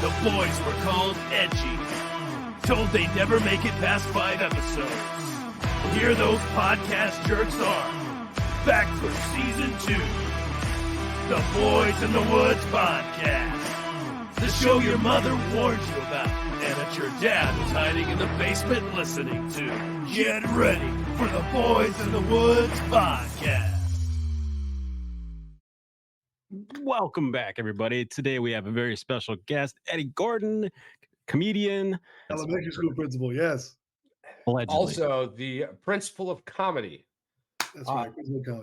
The boys were called edgy, told they'd never make it past 5 episodes. Here those podcast jerks are, back for season 2. The Boys in the Woods podcast. The show your mother warned you about, and that your dad was hiding in the basement listening to. Get ready for the Boys in the Woods podcast. Welcome back, everybody. Today we have a very special guest, Eddie Gorton, comedian. Elementary school principal, yes. Allegedly. Also, the principal of comedy. That's right.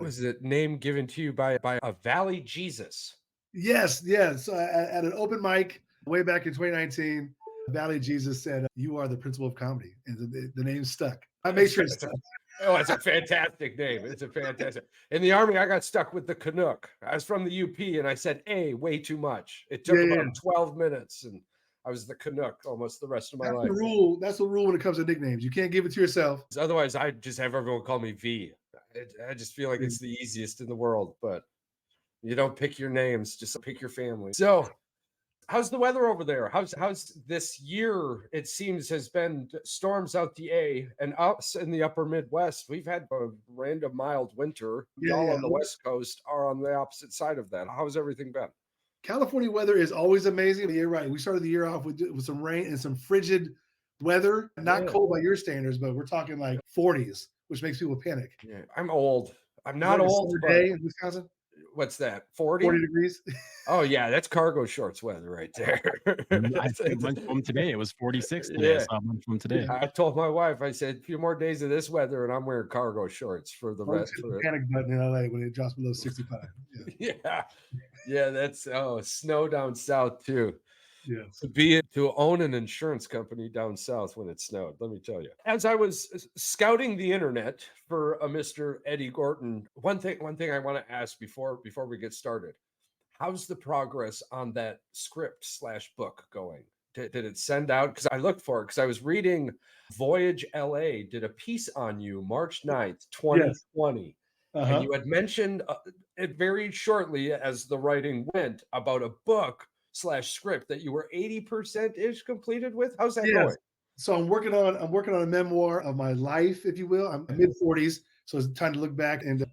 Was the name given to you by a Valley Jesus? Yes. So at an open mic way back in 2019, Valley Jesus said, "You are the principal of comedy," and the name stuck. I made sure it stuck. It's a fantastic name. It's a fantastic. In the Army, I got stuck with the Canuck. I was from the UP, and I said A way too much. It took about 12 minutes, and I was the Canuck almost the rest of my life. That's the rule when it comes to nicknames. You can't give it to yourself. Otherwise, I just have everyone call me V. I just feel like it's the easiest in the world, but you don't pick your names, just pick your family. So how's the weather over there? How's this year? It seems has been storms out the A, and us in the upper Midwest. We've had a random mild winter. Y'all on the West Coast are on the opposite side of that. How's everything been? California weather is always amazing. You're right. We started the year off with some rain and some frigid weather. Not cold by your standards, but we're talking like 40s, which makes people panic. Yeah, I'm old. I'm not old. Day in Wisconsin. What's that? 40 degrees. Oh yeah, that's cargo shorts weather right there. I went from today. It was 46 today. Yeah. So I went from today. I told my wife, I said, a few more days of this weather, and I'm wearing cargo shorts for the rest. The panic button in LA when it drops below 65. Yeah. That's snow down south too. Yeah. To own an insurance company down south when it snowed, let me tell you. As I was scouting the internet for a Mr. Eddie Gorton, one thing I want to ask before we get started: how's the progress on that script/book going? Did it send out? Because I looked for it because I was reading Voyage LA did a piece on you March 9th, 2020. And you had mentioned it very shortly as the writing went about a book/script that you were 80%-ish completed with. How's that going? So I'm working on a memoir of my life, if you will. I'm mid 40s, so it's time to look back and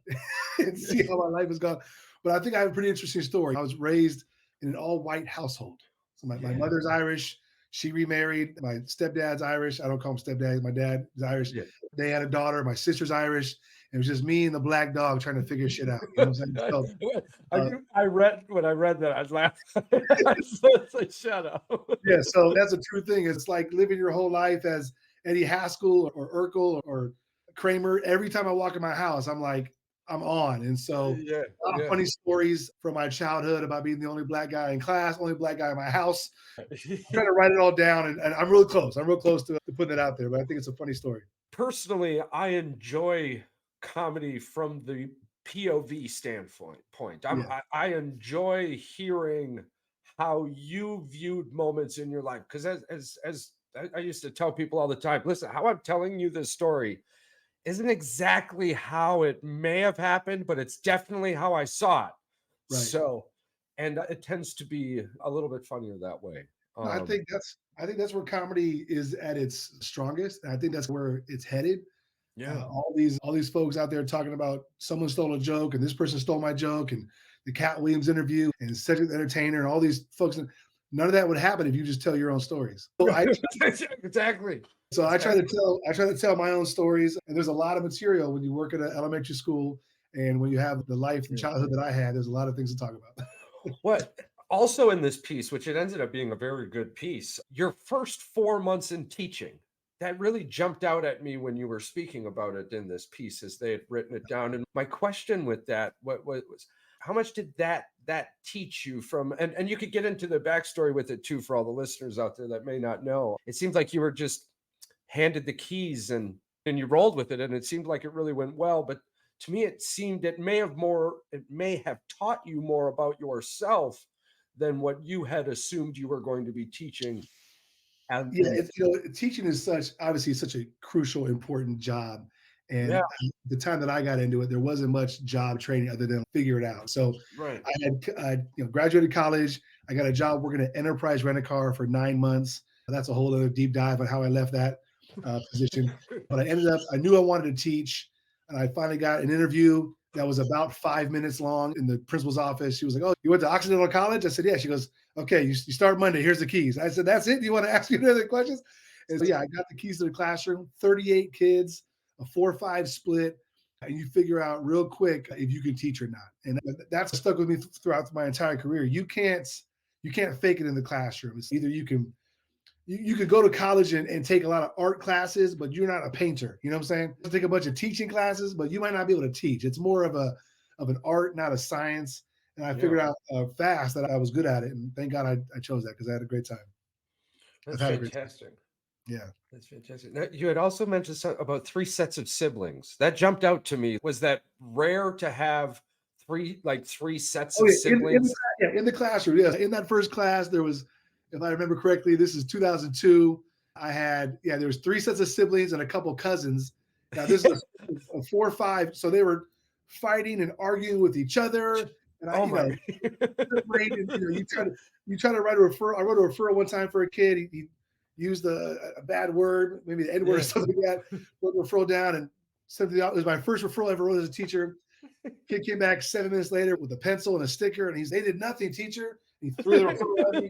see how my life has gone. But I think I have a pretty interesting story. I was raised in an all-white household. So my mother's Irish. She remarried. My stepdad's Irish. I don't call him stepdad. My dad is Irish. Yeah. They had a daughter. My sister's Irish. It was just me and the black dog trying to figure shit out. You know what I'm saying? I read that. I laughed. I said, shut up. Yeah, so that's a true thing. It's like living your whole life as Eddie Haskell or Urkel or Kramer. Every time I walk in my house, I'm like, I'm on. And so a lot of funny stories from my childhood about being the only black guy in class, only black guy in my house. I'm trying to write it all down, and I'm real close. I'm real close to putting it out there, but I think it's a funny story. Personally, I enjoy comedy from the POV standpoint. I enjoy hearing how you viewed moments in your life, because as I used to tell people all the time, listen, how I'm telling you this story isn't exactly how it may have happened, but it's definitely how I saw it. Right. So, and it tends to be a little bit funnier that way. I think that's where comedy is at its strongest, and I think that's where it's headed. Yeah, all these folks out there talking about someone stole a joke and this person stole my joke and the Cat Williams interview and Cedric the Entertainer and all these folks. None of that would happen if you just tell your own stories. So exactly. So I try to tell my own stories, and there's a lot of material when you work at an elementary school and when you have the life and childhood that I had. There's a lot of things to talk about. What? Also in this piece, which it ended up being a very good piece, your first 4 months in teaching. That really jumped out at me when you were speaking about it in this piece as they had written it down. And my question with that was how much did that teach you from, and you could get into the backstory with it too for all the listeners out there that may not know. It seems like you were just handed the keys and you rolled with it, and it seemed like it really went well. But to me, it seemed it may have taught you more about yourself than what you had assumed you were going to be teaching. And teaching is obviously such a crucial, important job. And the time that I got into it, there wasn't much job training other than figure it out. So Right. I graduated college. I got a job working at Enterprise Rent-A-Car for 9 months. That's a whole other deep dive on how I left that position. But I knew I wanted to teach, and I finally got an interview that was about 5 minutes long in the principal's office. She was like, "Oh, you went to Occidental College?" I said, "Yeah." She goes, "Okay, you start Monday. Here's the keys." I said, "That's it? Do you want to ask me any other questions?" And so, I got the keys to the classroom, 38 kids, a 4-5 split, and you figure out real quick if you can teach or not. And that's stuck with me throughout my entire career. You can't fake it in the classroom. It's either you could go to college and take a lot of art classes, but you're not a painter. You know what I'm saying? You take a bunch of teaching classes, but you might not be able to teach. It's more of an art, not a science. And I figured out fast that I was good at it. And thank God I chose that, because I had a great time. That's I've had a great time. fantastic. Yeah. That's fantastic. Now, you had also mentioned something about 3 sets of siblings. That jumped out to me. Was that rare to have three sets of siblings? In the classroom. Yeah. In that first class, there was, if I remember correctly, this is 2002. There was 3 sets of siblings and a couple cousins. Now this is a 4 or 5. So they were fighting and arguing with each other. And you try to write a referral. I wrote a referral one time for a kid. He used a bad word, maybe the N word or something like that. Wrote the referral down and sent it out. It was my first referral I ever wrote as a teacher. Kid came back 7 minutes later with a pencil and a sticker, and they did nothing, teacher. He threw the referral at me.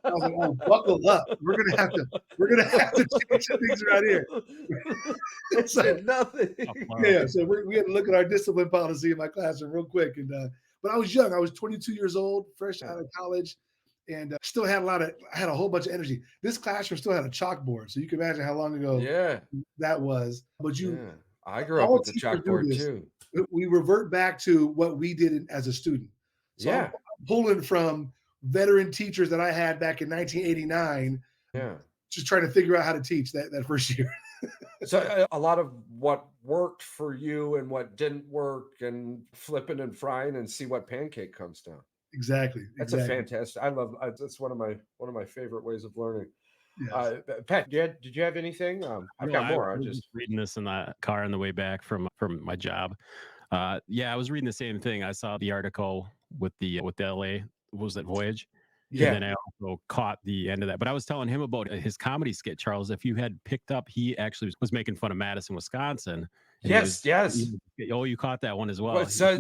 I was like, "Oh, buckle up. We're gonna have to change some things around here." It's like nothing. Yeah, so we had to look at our discipline policy in my classroom real quick. And but I was young. I was 22 years old, fresh out of college, and still had I had a whole bunch of energy. This classroom still had a chalkboard, so you can imagine how long ago that was. But I grew up with the chalkboard too. We revert back to what we did as a student. So I'm pulling from veteran teachers that I had back in 1989. Just trying to figure out how to teach that first year. So a lot of what worked for you and what didn't work, and flipping and frying and see what pancake comes down. Exactly. That's a fantastic. That's one of my favorite ways of learning. Yes. Pat, did you have anything? I've got more. I was just reading this in the car on the way back from my job. I was reading the same thing. I saw the article with the LA, what was that, Voyage? Yeah. And then I also caught the end of that. But I was telling him about his comedy skit, Charles. If you had picked up, he actually was making fun of Madison, Wisconsin. Yes. You caught that one as well. Because I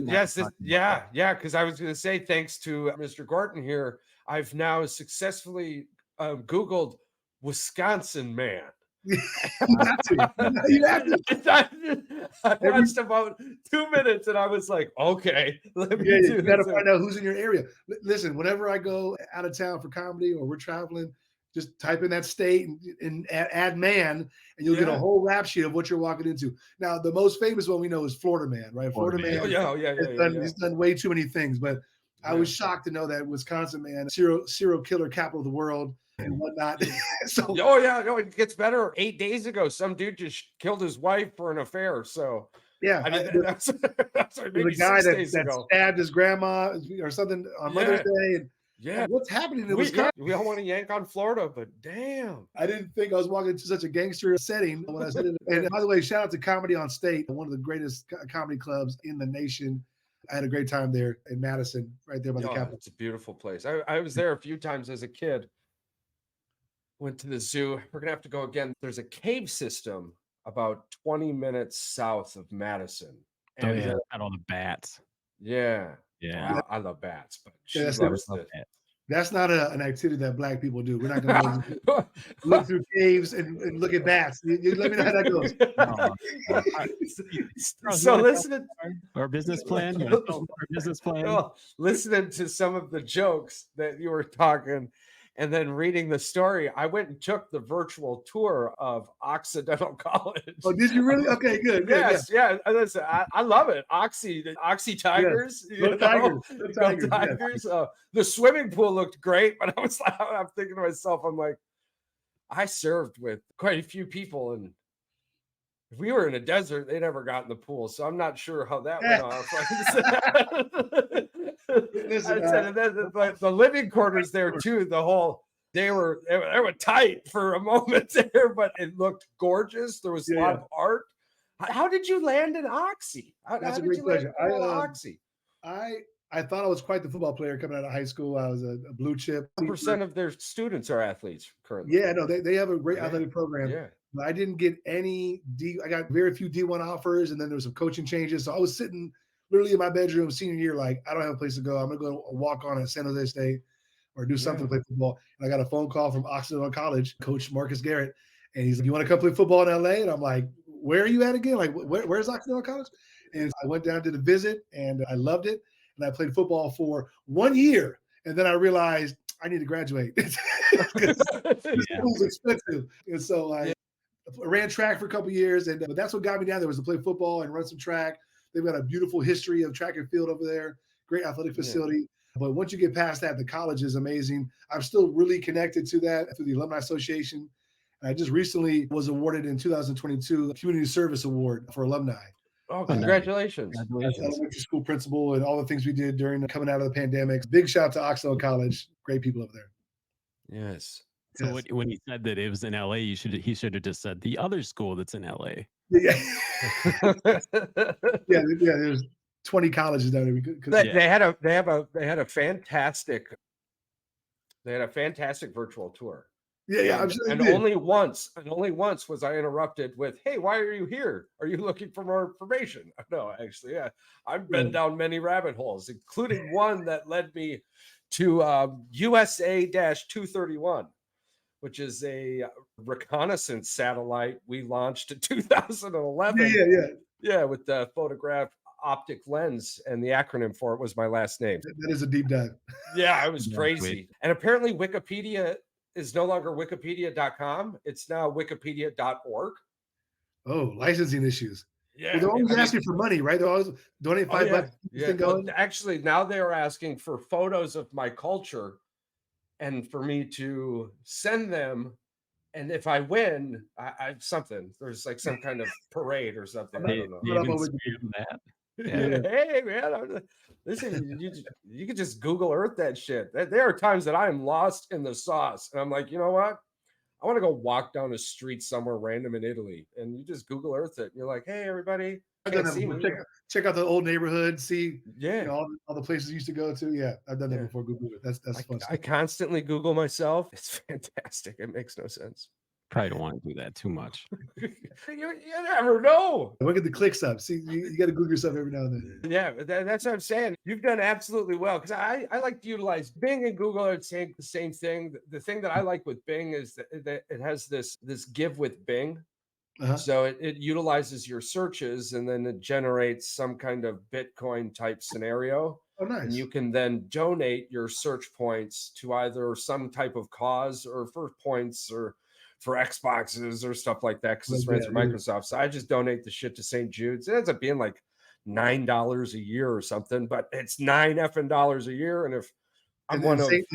was going to say, thanks to Mr. Gorton here, I've now successfully Googled Wisconsin man. You have to. I watched about 2 minutes and I was like, okay, let me you got to find out who's in your area. Listen, whenever I go out of town for comedy or we're traveling, just type in that state and add man, and you'll get a whole rap sheet of what you're walking into. Now, the most famous one we know is Florida Man, right? Florida Man. He's done way too many things, but I was shocked to know that Wisconsin Man, serial killer capital of the world and whatnot. It gets better. 8 days ago, some dude just killed his wife for an affair. So that's maybe the guy 6 days that ago. stabbed his grandma or something on Mother's Day. And what's happening in Wisconsin? We all want to yank on Florida, but damn. I didn't think I was walking into such a gangster setting when I said it. And by the way, shout out to Comedy on State, one of the greatest comedy clubs in the nation. I had a great time there in Madison, right there by the Capitol. It's a beautiful place. I was there a few times as a kid. Went to the zoo. We're going to have to go again. There's a cave system about 20 minutes south of Madison. And got all the bats. Yeah. Yeah. I love bats, but that's not an activity that Black people do. We're not going to look through caves and look at bats. You let me know how that goes. So listening our business plan. Listening to some of the jokes that you were talking, and then reading the story, I went and took the virtual tour of Occidental College. Oh, did you really? Okay, good. Yes, yeah. Listen, I love it. Oxy Tigers. Go Tigers. Yes. The swimming pool looked great, but I'm thinking to myself, I'm like, I served with quite a few people, and if we were in a desert, they never got in the pool, so I'm not sure how that went off. Listen, the living quarters there too. They were tight for a moment there, but it looked gorgeous. There was a lot of art. How did you land in Oxy? How That's a did great you land question. in Oxy? I thought I was quite the football player coming out of high school. I was a blue chip. 1% of their students are athletes currently. Yeah, no, they have a great Yeah, athletic program. yeah. But I didn't get any D. I got very few D1 offers, and then there was some coaching changes. So I was sitting literally in my bedroom senior year, like I don't have a place to go. I'm gonna go walk on at San Jose State or do something to play football. And I got a phone call from Occidental College, Coach Marcus Garrett, and he's like, "You want to come play football in LA?" And I'm like, "Where are you at again? Like, where's Occidental College?" And I went down to the visit, and I loved it. And I played football for 1 year, and then I realized I need to graduate because school was expensive. And so I ran track for a couple of years, and that's what got me down there was to play football and run some track. They've got a beautiful history of track and field over there, great athletic facility. But once you get past that, the college is amazing. I'm still really connected to that through the Alumni Association. I just recently was awarded in 2022 a Community Service Award for alumni. Oh, congratulations. As elementary school principal and all the things we did during coming out of the pandemic. Big shout out to Occidental College. Great people over there. Yes. So when he said that it was in LA, he should have just said the other school that's in LA. Yeah. yeah, there's 20 colleges down there. They had a fantastic virtual tour. Yeah, I'm sure. And only once was I interrupted with, "Hey, why are you here? Are you looking for more information?" No, actually, yeah, I've been down many rabbit holes, including one that led me to USA-231, which is a reconnaissance satellite we launched in 2011. Yeah, with the photograph optic lens, and the acronym for it was my last name. That is a deep dive. Yeah, it was crazy. And apparently Wikipedia is no longer wikipedia.com. It's now wikipedia.org. Oh, licensing issues. Yeah. Well, they're always asking for money, right? They're always donate $5. Yeah. Well, actually, now they're asking for photos of my culture and for me to send them. And if I win, I something. There's like some kind of parade or something. I don't know. Hey, man, listen, you could just Google Earth that shit. There are times that I am lost in the sauce, and I'm like, you know what? I want to go walk down a street somewhere random in Italy, and you just Google Earth it. And you're like, hey, everybody, check out the old neighborhood, see, all the places you used to go to. Yeah, I've done that before. Google it. That's fun. I constantly Google myself. It's fantastic. It makes no sense. Probably don't want to do that too much. You never know. Look at the clicks up. See, you got to Google yourself every now and then. Yeah, that's what I'm saying. You've done absolutely well because I like to utilize Bing and Google are the same thing. The thing that I like with Bing is that it has this give with Bing. So it utilizes your searches and then it generates some kind of Bitcoin type scenario. Oh, nice. And you can then donate your search points to either some type of cause or for points or for Xboxes or stuff like that because it's ran through Microsoft. So I just donate the shit to St. Jude's. It ends up being like $9 a year or something, but it's $9 a year. And if I'm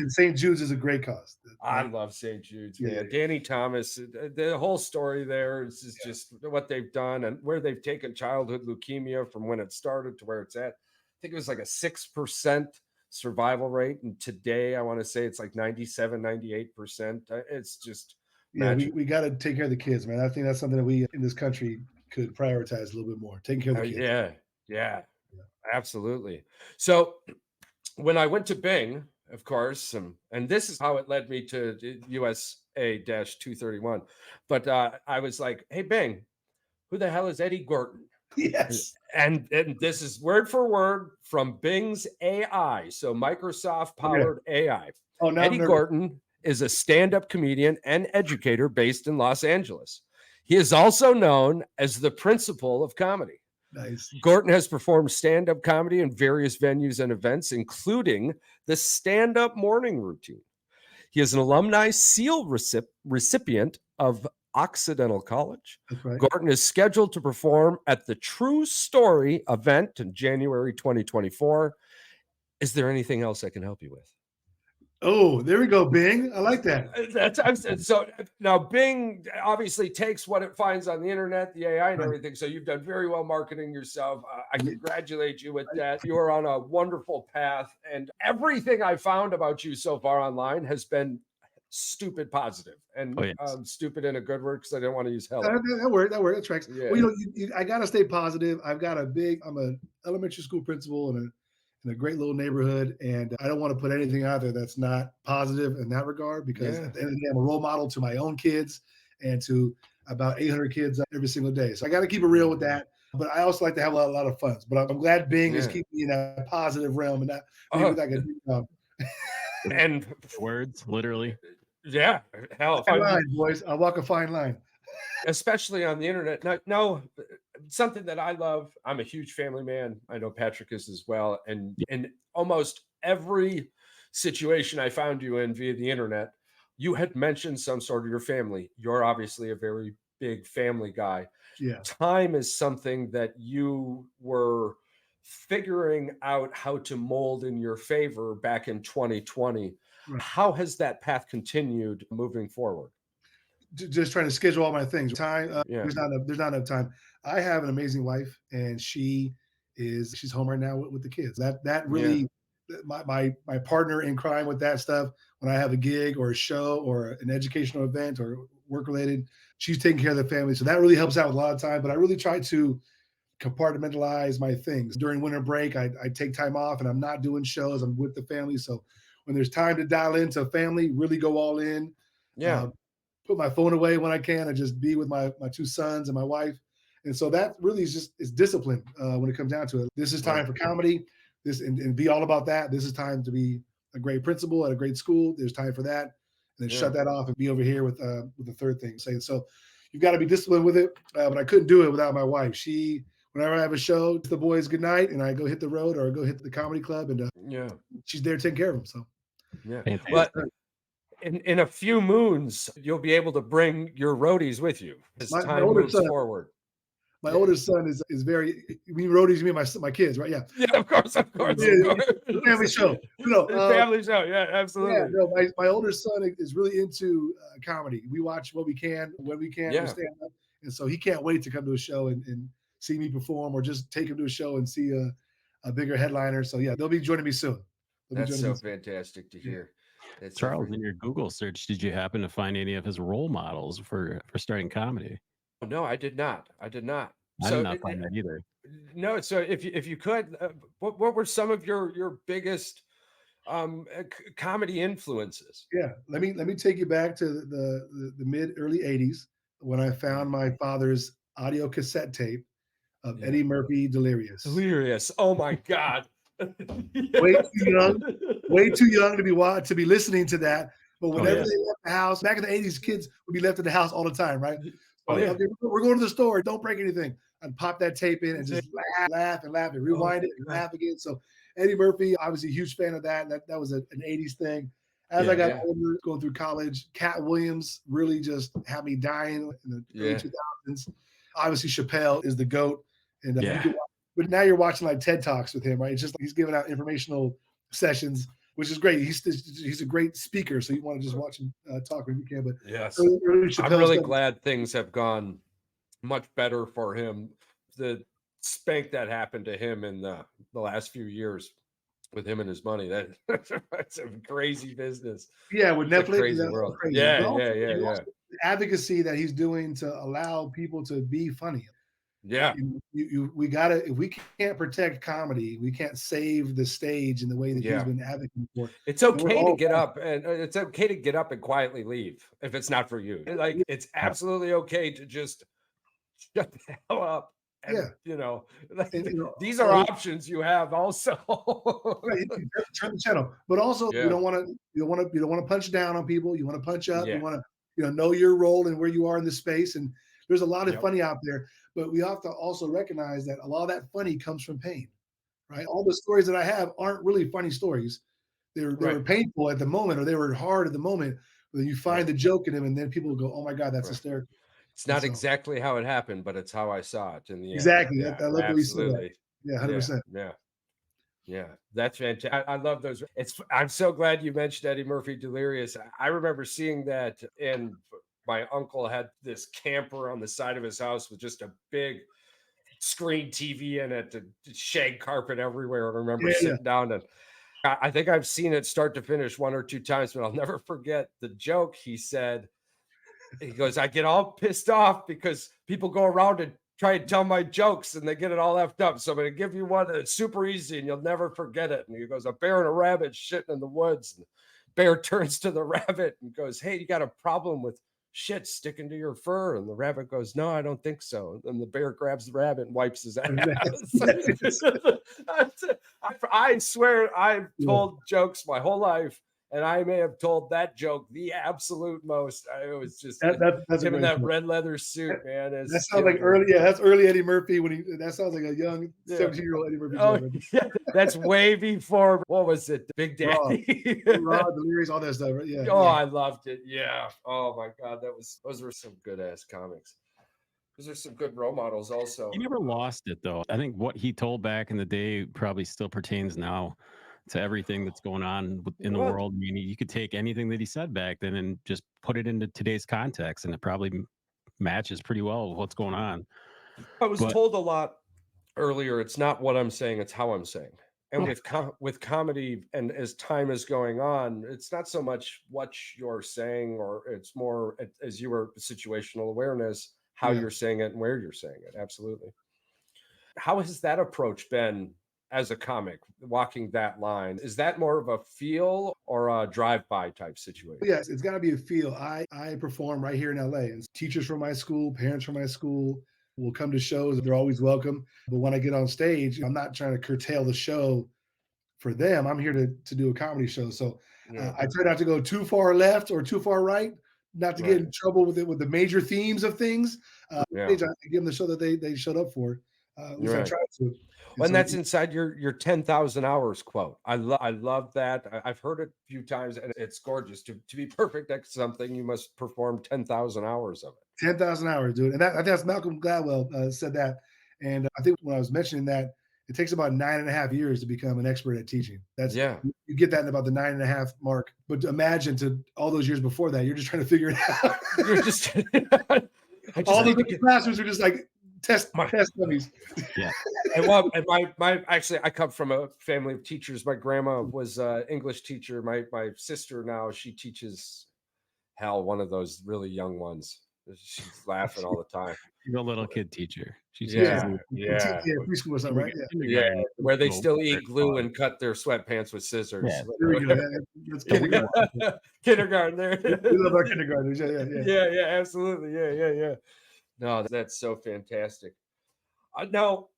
St. Jude's is a great cause. I love St. Jude's, man. Yeah. Danny Thomas, the whole story there is just what they've done and where they've taken childhood leukemia from when it started to where it's at. I think it was like a 6% survival rate. And today I want to say it's like 97, 98%. It's just we got to take care of the kids, man. I think that's something that we in this country could prioritize a little bit more. Taking care of the kids. Yeah, absolutely. So when I went to Bing, of course, and this is how it led me to USA-231. But I was like, hey, Bing, who the hell is Eddie Gorton? Yes. And this is word for word from Bing's AI. So Microsoft-powered AI. Oh, no, Eddie Gorton is a stand-up comedian and educator based in Los Angeles. He is also known as the principal of comedy. Nice. Gorton has performed stand-up comedy in various venues and events, including the stand-up morning routine. He is an alumni SEAL recipient of Occidental College. That's right. Gorton is scheduled to perform at the True Story event in January 2024. Is there anything else I can help you with? Oh, there we go, Bing. I like that. So now Bing obviously takes what it finds on the internet, the AI and everything. So you've done very well marketing yourself. I congratulate you with that. You are on a wonderful path. And everything I found about you so far online has been stupid positive, and Oh, yes. stupid in a good word because I didn't want to use hell. That that tracks. Yeah. Well, I got to stay positive. I'm an elementary school principal in a great little neighborhood, and I don't want to put anything out there that's not positive in that regard, because Yeah. at the end of the day, I'm a role model to my own kids and to about 800 kids every single day. So I got to keep it real with that. But I also like to have a lot of fun. But I'm glad Bing is Yeah. keeping me in a positive realm and not maybe like a And Words, literally. yeah, hell, if fine I line, boys. I walk a fine line. especially on the internet. No, something that I love. I'm a huge family man. I know Patrick is as well. And Yeah. in almost every situation I found you in via the internet, you had mentioned some sort of your family. You're obviously a very big family guy. Yeah. Time is something that you were figuring out how to mold in your favor back in 2020. Right. How has that path continued moving forward? Just trying to schedule all my things. Time Yeah. there's not enough time. I have an amazing wife, and she's home right now with the kids. That really my partner in crime with that stuff. When I have a gig or a show or an educational event or work related, she's taking care of the family. So that really helps out with a lot of time. But I really try to compartmentalize my things. During winter break, I take time off and I'm not doing shows. I'm with the family. So when there's time to dial into family, really go all in. Yeah. Put my phone away when I can and just be with my two sons and my wife. And so that really is discipline when it comes down to it. This is time for comedy. And be all about that. This is time to be a great principal at a great school. There's time for that. And then shut that off and be over here with the third thing. So you've got to be disciplined with it. But I couldn't do it without my wife. Whenever I have a show, the boys good night, and I go hit the road or go hit the comedy club, and she's there taking care of them. So Well, in a few moons, you'll be able to bring your roadies with you as time moves forward. My oldest son is very. We roadies, you mean my kids, right? Yeah. Yeah, of course. Family show. Family show. Yeah, absolutely. Yeah, no, my older son is really into comedy. We watch what we can when we can. Yeah. Stand up, and so he can't wait to come to a show and see me perform, or just take him to a show and see a bigger headliner. So yeah, they'll be joining me soon. That's so fantastic to hear. Charles, in your Google search, did you happen to find any of his role models for starting comedy? No, I did not. I did not find that either. No, so if you could, what were some of your biggest comedy influences? Yeah, let me take you back to the mid early '80s when I found my father's audio cassette tape of Eddie Murphy Delirious. Oh my God. Way too young to be listening to that. But whenever they left the house, back in the '80s, kids would be left in the house all the time, right? Okay, we're going to the store. Don't break anything. And pop that tape in and just laugh and rewind it and laugh again. So Eddie Murphy, I was a huge fan of that. That was an '80s thing. As I got older, going through college, Cat Williams really just had me dying in the early 2000s. Obviously, Chappelle is the GOAT. And but now you're watching like TED Talks with him, right? It's just he's giving out informational sessions, which is great. He's a great speaker, so you want to just watch him talk when you can. But yes, I'm really glad things have gone much better for him. The spank that happened to him in the last few years with him and his money, that's a crazy business. Yeah, with Netflix, crazy world. Crazy. Yeah. The advocacy that he's doing to allow people to be funny. Yeah, we gotta. If we can't protect comedy, we can't save the stage in the way that he's been advocating for. It's okay to get up, and it's okay to get up and quietly leave if it's not for you. Like it's absolutely okay to just shut the hell up. And, these are options you have also. Turn the channel, but also you don't want to punch down on people. You want to punch up. You want to know your role and where you are in the space. And there's a lot of funny out there. But we have to also recognize that a lot of that funny comes from pain, right? All the stories that I have aren't really funny stories. They were painful at the moment, or they were hard at the moment. But then you find the joke in them, and then people go, "Oh my God, that's hysterical." It's not exactly how it happened, but it's how I saw it in the end. Exactly. I love what you said. Yeah, 100%. Yeah, that's fantastic. I love those. I'm so glad you mentioned Eddie Murphy Delirious. I remember seeing that, and my uncle had this camper on the side of his house with just a big screen TV in it, shag carpet everywhere. I remember sitting down and I think I've seen it start to finish 1 or 2 times, but I'll never forget the joke he said. He goes, "I get all pissed off because people go around and try and tell my jokes and they get it all effed up. So I'm going to give you one that's super easy and you'll never forget it." And he goes, "A bear and a rabbit shitting in the woods." And the bear turns to the rabbit and goes, "Hey, you got a problem with shit sticking to your fur?" And the rabbit goes, "No, I don't think so." And the bear grabs the rabbit and wipes his ass. I swear I've told jokes my whole life, and I may have told that joke the absolute most. It was just That's a him in great that joke. red leather suit, man. That sounds like early. Yeah, that's early Eddie Murphy that sounds like a young Yeah. 17-year-old Eddie Murphy Oh, joke. yeah, that's way before, what was it? Big Raw, Daddy. Delirious, all that stuff. Right? Yeah. Oh, I loved it. Yeah. Oh my God. Those were some good ass comics. Those are some good role models also. He never lost it though. I think what he told back in the day probably still pertains now to everything that's going on in the Well, world. I mean, you could take anything that he said back then and just put it into today's context, and it probably matches pretty well with what's going on. I was But told a lot earlier, it's not what I'm saying, it's how I'm saying. And Yeah. with comedy, and as time is going on, it's not so much what you're saying, or it's more, as you were, situational awareness, how Yeah. you're saying it and where you're saying it. Absolutely. How has that approach been as a comic, walking that line? Is that more of a feel or a drive-by type situation? Yes, it's got to be a feel. I perform right here in LA, and teachers from my school, parents from my school will come to shows. They're always welcome. But when I get on stage, I'm not trying to curtail the show for them. I'm here to do a comedy show. So Yeah. I try not to go too far left or too far right, not to get Right. in trouble with the major themes of things. Yeah. I give them the show that they showed up for. At least I Right. try to. And And so that's inside your 10,000 hours quote. I love that. I've heard it a few times and it's gorgeous. To be perfect at something, you must perform 10,000 hours of it. 10,000 hours, dude. And I think that's Malcolm Gladwell said that. And I think when I was mentioning that, it takes about 9.5 years to become an expert at teaching. That's Yeah. you get that in about the 9.5 mark. But imagine to all those years before that, you're just trying to figure it out. You're just I just All need those to get classrooms are just like test my dummies. yeah, and well, and my actually I come from a family of teachers. My grandma was a English teacher. My sister now, she teaches one of those really young ones. She's laughing all the time. she's a little kid teacher. She Yeah. teaches Yeah. Yeah, preschool or something, right? Yeah. Yeah, kindergarten, where they preschool, still very eat glue fun. and cut their sweatpants with scissors. Yeah. There we go. That's kindergarten. Kindergarten there. We love our kindergartners. Yeah. Yeah, absolutely. Yeah. No, that's so fantastic. Now,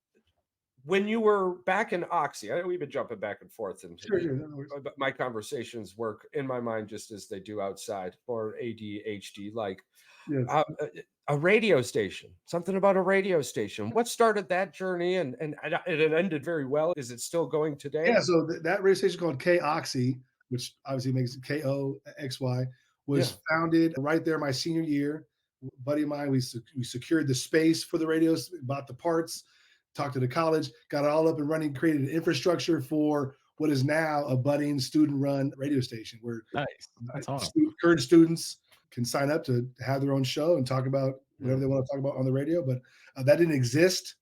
when you were back in Oxy, I know we've been jumping back and forth, and Sure. No worries. but my conversations work in my mind just as they do outside, or ADHD like. Yes. A radio station, something about a radio station. What started that journey, and it ended very well? Is it still going today? Yeah, so that radio station called K-Oxy, which obviously makes it Koxy, was Yeah. founded right there my senior year. A buddy of mine, we secured the space for the radios, bought the parts, talked to the college, got it all up and running, created an infrastructure for what is now a budding student-run radio station where Nice. That's awesome. current students can sign up to have their own show and talk about whatever they want to talk about on the radio. But that didn't exist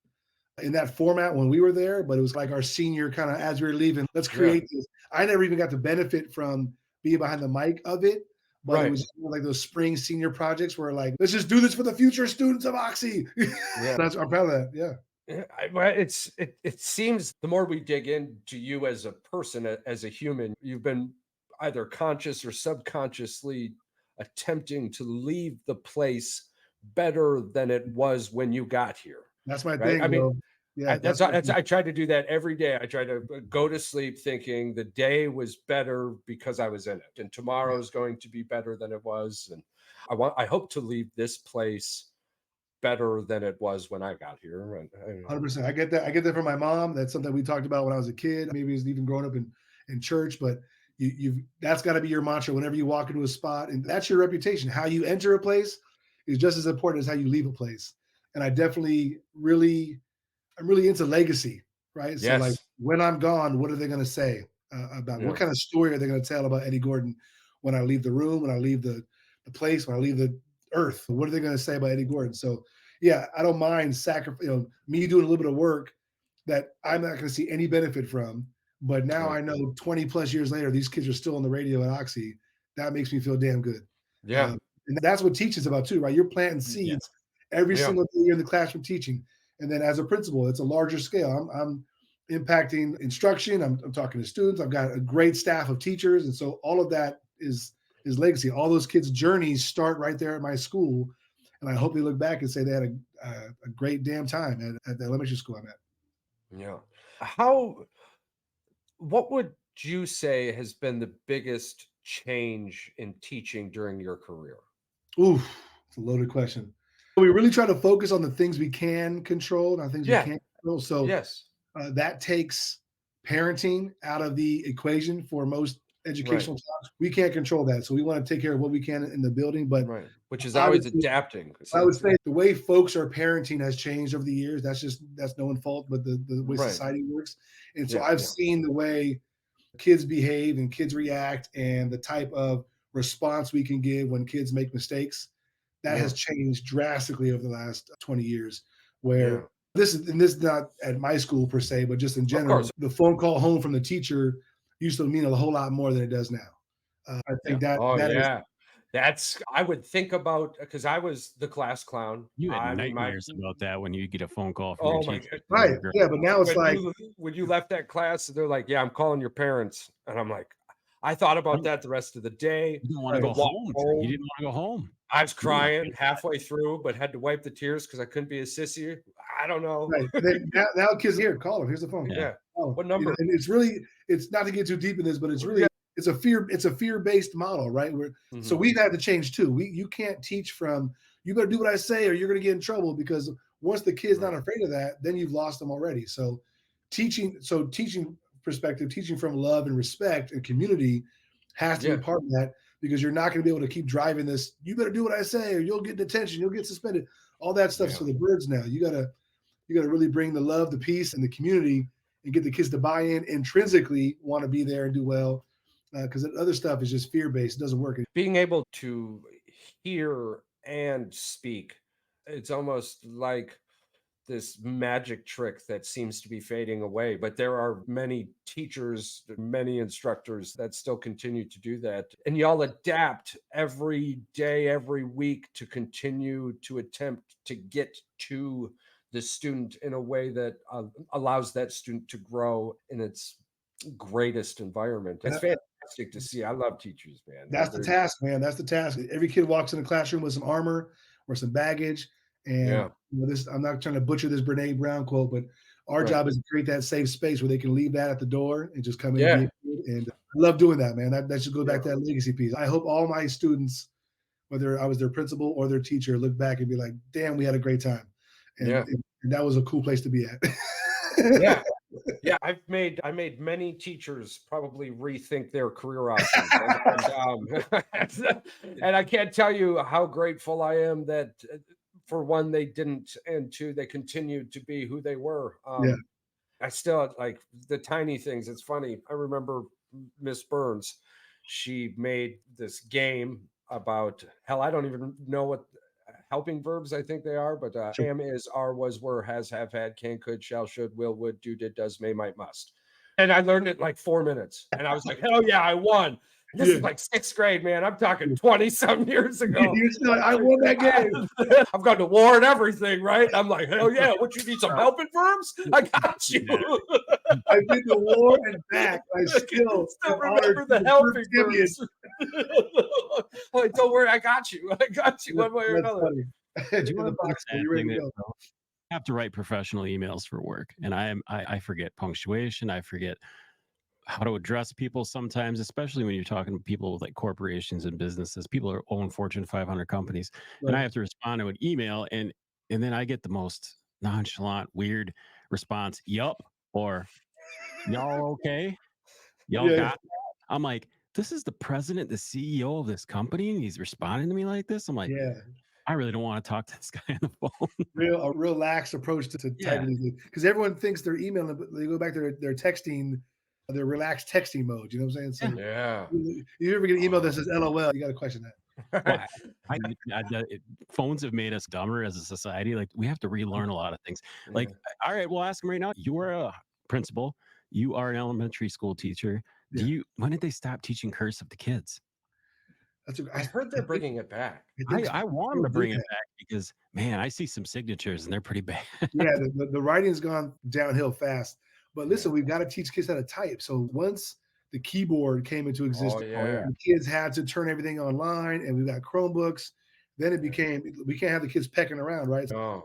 in that format when we were there, but it was like our senior kind of as we were leaving, let's create this. I never even got to benefit from being behind the mic of it, but it Right. was like those spring senior projects where like, let's just do this for the future students of Oxy. Yeah. I'm proud of that. Yeah. It seems the more we dig into you as a person, as a human, you've been either conscious or subconsciously attempting to leave the place better than it was when you got here. That's my Right? thing. I mean, bro. Yeah. I try to do that every day. I try to go to sleep thinking the day was better because I was in it, and tomorrow is going to be better than it was. And I hope to leave this place better than it was when I got here. And 100%. I get that. I get that from my mom. That's something we talked about when I was a kid. Maybe it's even growing up in church, but you've that's got to be your mantra whenever you walk into a spot, and that's your reputation. How you enter a place is just as important as how you leave a place. And I definitely I'm really into legacy, right? So like Yes. when I'm gone, what are they going to say about Yeah. what kind of story are they going to tell about Eddie Gorton when I leave the room, when I leave the place, when I leave the earth? What are they going to say about Eddie Gorton? So yeah, I don't mind me doing a little bit of work that I'm not going to see any benefit from, But now Right. I know 20 plus years later, these kids are still on the radio at Oxy. That makes me feel damn good. Yeah. And that's what teaching is about too, right? You're planting seeds every Yeah. single day you're in the classroom teaching. And then as a principal, it's a larger scale. I'm impacting instruction. I'm talking to students. I've got a great staff of teachers. And so all of that is legacy. All those kids' journeys start right there at my school. And I hope they look back and say they had a great damn time at the elementary school I'm at. Yeah. What would you say has been the biggest change in teaching during your career? Oof, it's a loaded question. We really try to focus on the things we can control, not things we Yeah. can't control. So Yes. that takes parenting out of the equation for most Right. educational jobs. We can't control that. So we want to take care of what we can in the building. But Right. Which is I would always adapting. I would say the way folks are parenting has changed over the years. That's no one's fault, but the way Right. society works. And so Yeah. I've Yeah. seen the way kids behave and kids react and the type of response we can give when kids make mistakes. That Yeah. has changed drastically over the last 20 years. Yeah. Where this is not at my school per se, but just in Of general, course. the phone call home from the teacher used to mean a whole lot more than it does now. I think that Oh, that is yeah. I would think about, because I was the class clown. You had I mean, nightmares about that when you get a phone call from your oh my teacher. God. right. Yeah, but now it's like When you left that class, they're like, "Yeah, I'm calling your parents." And I'm like, I thought about that the rest of the day. You didn't want to right, go Walk home. You home. didn't want to go home. I was You didn't want to crying halfway through, but had to wipe the tears because I couldn't be a sissy. I don't know. right. Then now kids here, call them. Here's the phone. Yeah. Yeah. Oh, What number? and it's not to get too deep in this, but it's really Yeah. it's a fear-based model, right? So Mhm. we've had to change too. You can't teach from you better do what I say or you're gonna get in trouble because once the kid's not Right. afraid of that, then you've lost them already. So teaching perspective, teaching from love and respect and community has to be Yeah. part of that because you're not gonna be able to keep driving this, you better do what I say or you'll get detention, you'll get suspended. All that stuff's Yeah. for the birds now. You gotta really bring the love, the peace, and the community, and get the kids to buy in intrinsically, want to be there and do well, because the other stuff is just fear based. It doesn't work. Being able to hear and speak, it's almost like this magic trick that seems to be fading away. But there are many teachers, many instructors that still continue to do that. And y'all adapt every day, every week to continue to attempt to get to the student in a way that allows that student to grow in its greatest environment. It's fantastic to see. I love teachers, man. That's the task, man. That's the task. Every kid walks in the classroom with some armor or some baggage. And Yeah. this, I'm not trying to butcher this Brene Brown quote, but our Right. job is to create that safe space where they can leave that at the door and just come in and Yeah. be a kid. And I love doing that, man. That just goes back to Yeah. that legacy piece. I hope all my students, whether I was their principal or their teacher, look back and be like, damn, we had a great time. And, Yeah. and that was a cool place to be at. Yeah. Yeah, I made many teachers probably rethink their career options, and I can't tell you how grateful I am that for one they didn't, and two they continued to be who they were. Yeah. I still like the tiny things. It's funny. I remember Miss Burns. She made this game about hell. I don't even know what helping verbs I think they are, but Sure. am, is, are, was, were, has, have, had, can, could, shall, should, will, would, do, did, does, may, might, must. And I learned it in like 4 minutes, and I was like, hell yeah, I won. And this is like 6th grade, man. I'm talking 20-some years ago. You're still like, I won that game. I've gone to war and everything, right? I'm like, hell yeah, what, you need some helping verbs? I got you. I did the war and back. I still remember the helping verbs. Like, don't worry, I got you. I got you one way or another. Do you want to box, you're ready to go. I have to write professional emails for work, and I forget punctuation. I forget how to address people sometimes, especially when you're talking to people with like corporations and businesses. People are own Fortune 500 companies, and I have to respond to an email, and then I get the most nonchalant, weird response, "Yup," or "Y'all okay? Y'all got that?" I'm like, this is the president, the CEO of this company, and he's responding to me like this. I'm like, Yeah. I really don't want to talk to this guy on the phone. A real lax approach to typing because everyone thinks they're emailing, but they go back to their texting, their relaxed texting mode. You know what I'm saying? So Yeah. you ever get an email that says LOL, you got to question that. Well, phones have made us dumber as a society. Like we have to relearn a lot of things. Like, all right, we'll ask him right now. You are a principal. you are an elementary school teacher. When did they stop teaching cursive to kids? I heard they're bringing it back. I want them to bring it back because, man, I see some signatures and they're pretty bad. Yeah, the writing's gone downhill fast. But listen, we've got to teach kids how to type. So once the keyboard came into existence, the kids had to turn everything online, and we've got Chromebooks. Then it became, we can't have the kids pecking around, right? No.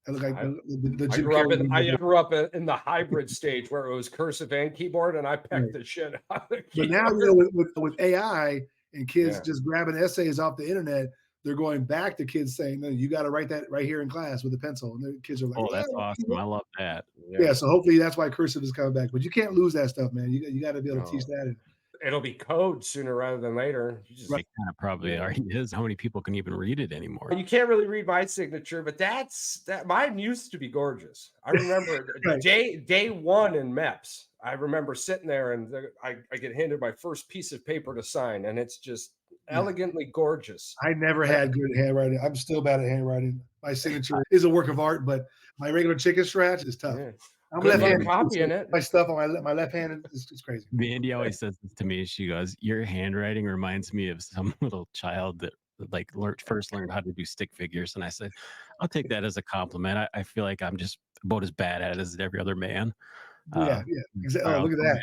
I look like I grew up in the hybrid stage where it was cursive and keyboard, and I pecked the shit out of the But now, with AI and kids just grabbing essays off the internet, they're going back to kids saying, no, you got to write that right here in class with a pencil. And the kids are like, oh, that's awesome. I love that. Yeah. So hopefully that's why cursive is coming back. But you can't lose that stuff, man. You got to be able to teach that. And it'll be code sooner rather than later. It kind of probably already is. How many people can even read it anymore? You can't really read my signature, but that mine used to be gorgeous. I remember day one in MEPS. I remember sitting there and I get handed my first piece of paper to sign, and it's just elegantly gorgeous. I never had good handwriting. I'm still bad at handwriting. My signature is a work of art, but my regular chicken scratch is tough. Yeah. I'm left-handed. Copying it. My stuff on my left hand is crazy. Mandy always says this to me. She goes, "Your handwriting reminds me of some little child that like first learned how to do stick figures." And I said, "I'll take that as a compliment. I feel like I'm just about as bad at it as every other man." Yeah, exactly. Oh, look at that.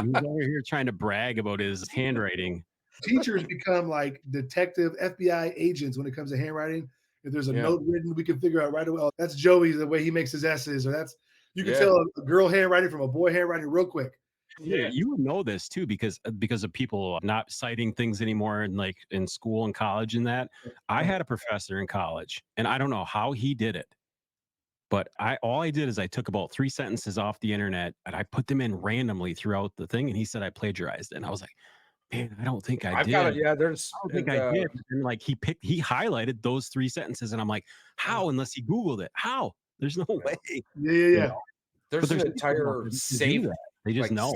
He's over here trying to brag about his handwriting. Teachers become like detective FBI agents when it comes to handwriting. If there's a note written, we can figure out right away. Oh, that's Joey, the way he makes his essays, or you can tell a girl handwriting from a boy handwriting real quick. Yeah, you would know this too because of people not citing things anymore in school and college and that. I had a professor in college, and I don't know how he did it, but all I did is I took about 3 sentences off the internet and I put them in randomly throughout the thing, and he said I plagiarized it, and I was like, man, I don't think I did. I don't think I did. And like he highlighted those 3 sentences, and I'm like, how? Unless he Googled it, how? There's no way. Yeah. There's an entire safe. They just know.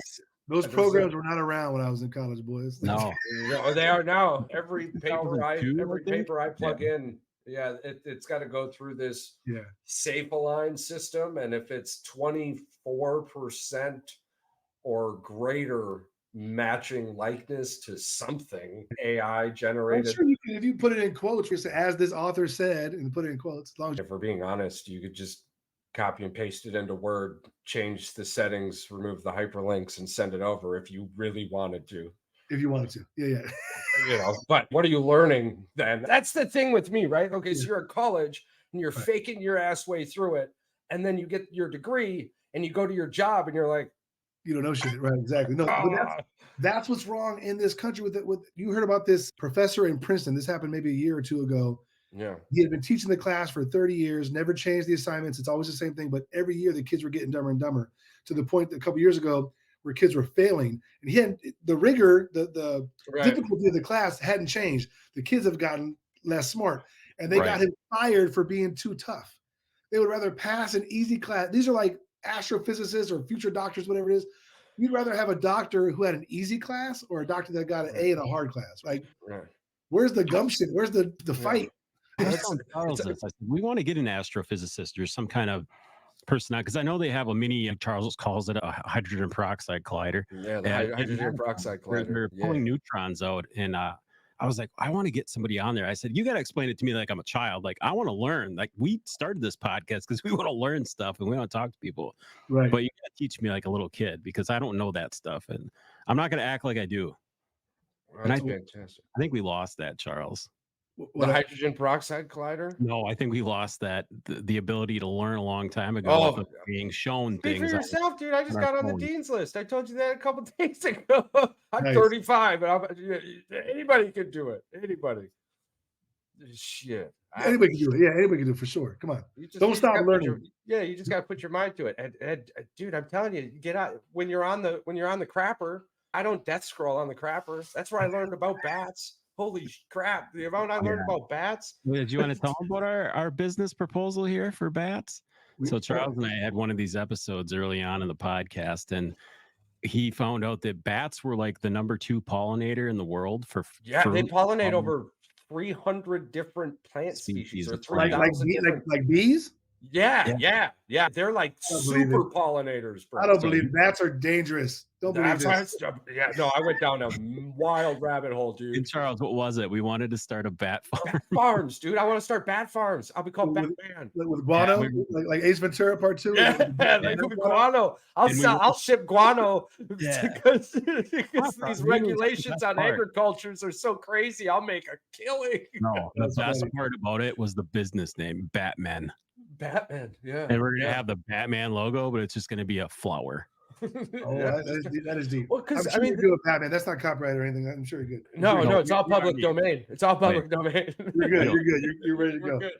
Those programs were not around when I was in college, boys. No, they are now. Every paper I plug in, it's got to go through this safe align system, and if it's 24% or greater matching likeness to something AI generated. I'm sure you can, if you put it in quotes, just as this author said, and put it in quotes. As long as if we're being honest, you could just copy and paste it into Word, change the settings, remove the hyperlinks, and send it over if you really wanted to. If you wanted to, yeah. But what are you learning then? That's the thing with me, right? Okay, so you're at college and you're faking your ass way through it, and then you get your degree and you go to your job and you're like, you don't know shit, right? Exactly. No, but that's what's wrong in this country. With you heard about this professor in Princeton. This happened maybe a year or two ago. Yeah, he had been teaching the class for 30 years, never changed the assignments. It's always the same thing, but every year the kids were getting dumber and dumber to the point that a couple years ago where kids were failing, and he had the rigor, the difficulty of the class hadn't changed. The kids have gotten less smart, and they got him fired for being too tough. They would rather pass an easy class. These are like astrophysicists or future doctors, whatever it is. You'd rather have a doctor who had an easy class or a doctor that got an A in a hard class. Like, where's the gumption? Where's the fight? We want to get an astrophysicist or some kind of person, because I know they have a mini, Charles calls it a hydrogen peroxide collider. Yeah, the hydrogen peroxide collider. They're pulling neutrons out, and I was like, I want to get somebody on there. I said, you got to explain it to me like I'm a child. Like, I want to learn. Like, we started this podcast because we want to learn stuff and we want to talk to people. Right. But you got to teach me like a little kid, because I don't know that stuff, and I'm not going to act like I do. Well, that's fantastic. I think we lost that, Charles. The hydrogen peroxide collider? No, I think we lost that the ability to learn a long time ago. Being shown Speak things. for yourself, dude. I just got on the dean's list. I told you that a couple days ago. I'm 35, and anybody can do it. Anybody. Shit. Anybody can do it. Yeah, anybody can do it for sure. Come on. Don't stop learning. You just got to put your mind to it. And dude, I'm telling you, get out when you're on the crapper. I don't death scroll on the crapper. That's where I learned about bats. Holy crap. The amount I learned about bats. Did you want to tell them about our business proposal here for bats? So Charles and I had one of these episodes early on in the podcast, and he found out that bats were like the #2 pollinator in the world for they pollinate over 300 different plant species or 3,000 like bees. Yeah. They're like I don't believe super it. pollinators, bro. I don't believe it. Bats are dangerous. Don't believe That's this. yeah, no, I went down a wild rabbit hole, And dude. Charles, what was it? We wanted to start a bat farm. Bat farms, dude. I want to start bat farms. I'll be called With, Batman. with guano, we- like Ace Ventura Part 2. Yeah, like guano. I'll ship guano Yeah. because Awesome. these Here's regulations the on best part. agricultures are so crazy. I'll make a killing. No, the That's best funny. part about it was the business name, Batman. Batman, yeah. And we're gonna have the Batman logo, but it's just gonna be a flower. Oh, that is deep. Well, I'm because sure you're good with Batman. That's not copyright or anything. I'm sure you're good. no, it's all public domain. It's all public domain. You're good. You're good. You're ready to We're go. good.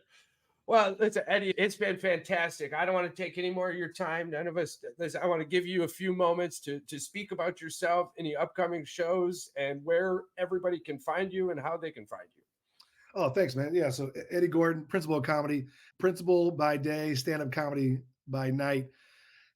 Well, listen, Eddie, it's been fantastic. I don't want to take any more of your time. None of us. Listen, I want to give you a few moments to speak about yourself, any upcoming shows, and where everybody can find you and how they can find you. Oh, thanks, man. Yeah. So Eddie Gorton, principal of comedy, principal by day, stand-up comedy by night.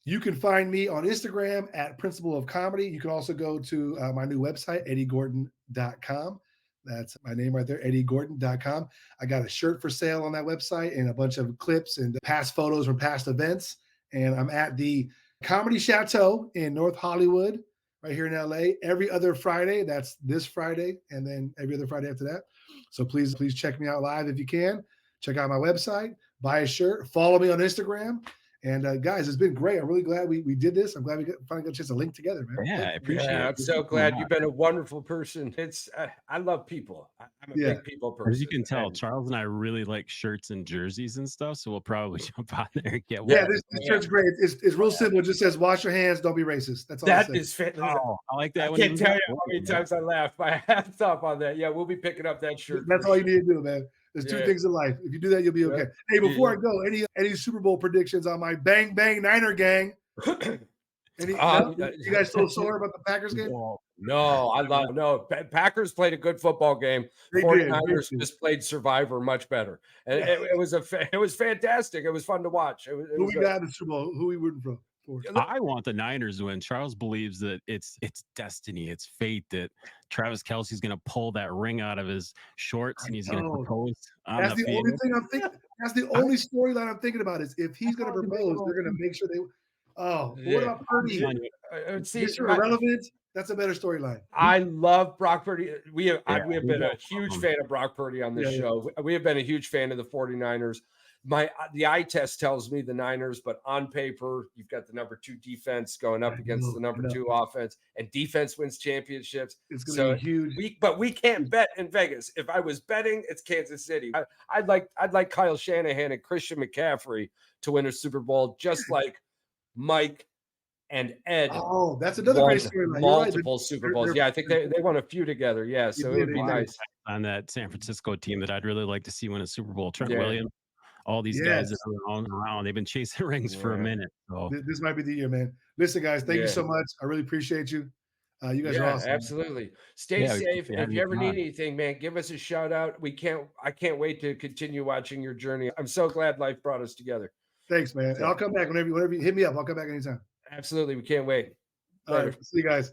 You can find me on Instagram at Principal of Comedy. You can also go to my new website, eddiegorton.com. That's my name right there, eddiegorton.com. I got a shirt for sale on that website and a bunch of clips and past photos from past events. And I'm at the Comedy Chateau in North Hollywood, right here in LA, every other Friday. That's this Friday, and then every other Friday after that. So please check me out live if you can. Check out my website, buy a shirt, follow me on Instagram. And guys, it's been great. I'm really glad we did this. I'm glad we finally got a chance to link together, man. Yeah, I appreciate it. I'm so glad you've been a wonderful person. It's I love people. I'm a big people person. As you can tell, Charles and I really like shirts and jerseys and stuff, so we'll probably jump on there and get one. Yeah, this shirt's great. It's real simple. It just says, "Wash your hands, don't be racist." That's all. That is fit. Oh, I like that. I can't tell you how many times I laughed my hats off on that. Yeah, we'll be picking up that shirt. That's all you need to do, man. There's two things in life. If you do that, you'll be okay. Hey, before I go, any Super Bowl predictions on my Bang Bang Niner gang? You guys still sore about the Packers game? No, I love Packers played a good football game. 49ers just played Survivor much better, and it was fantastic. It was fun to watch. Who we got in the Super Bowl? Who we rooting for? I want the Niners to win. Charles believes that it's destiny, it's fate that Travis Kelce's going to pull that ring out of his shorts and he's going to propose. That's the only thing I'm thinking. That's the only storyline I'm thinking about is if he's going to propose, they're going to make sure they. Oh, what about Purdy? Mr. Irrelevant. That's a better storyline. I love Brock Purdy. We have been a huge fan of Brock Purdy on this show. We have been a huge fan of the 49ers. The eye test tells me the Niners, but on paper, you've got the number 2 defense going up against the number 2 offense, and defense wins championships. It's going to be huge. But we can't bet in Vegas. If I was betting, it's Kansas City. I'd like Kyle Shanahan and Christian McCaffrey to win a Super Bowl, just like Mike and Ed. Oh, that's another great storyline. Multiple Super Bowls. Yeah, I think they won a few together. Yeah, so it would be nice. On that San Francisco team that I'd really like to see win a Super Bowl. Trent Williams. All these guys that are on around, they've been chasing rings for a minute. So this might be the year, man. Listen, guys, thank you so much. I really appreciate you. You guys are awesome. Absolutely. Stay safe. If you ever need anything, man, give us a shout out. I can't wait to continue watching your journey. I'm so glad life brought us together. Thanks, man. And I'll come back whenever you hit me up. I'll come back anytime. Absolutely. We can't wait. All right. See you guys.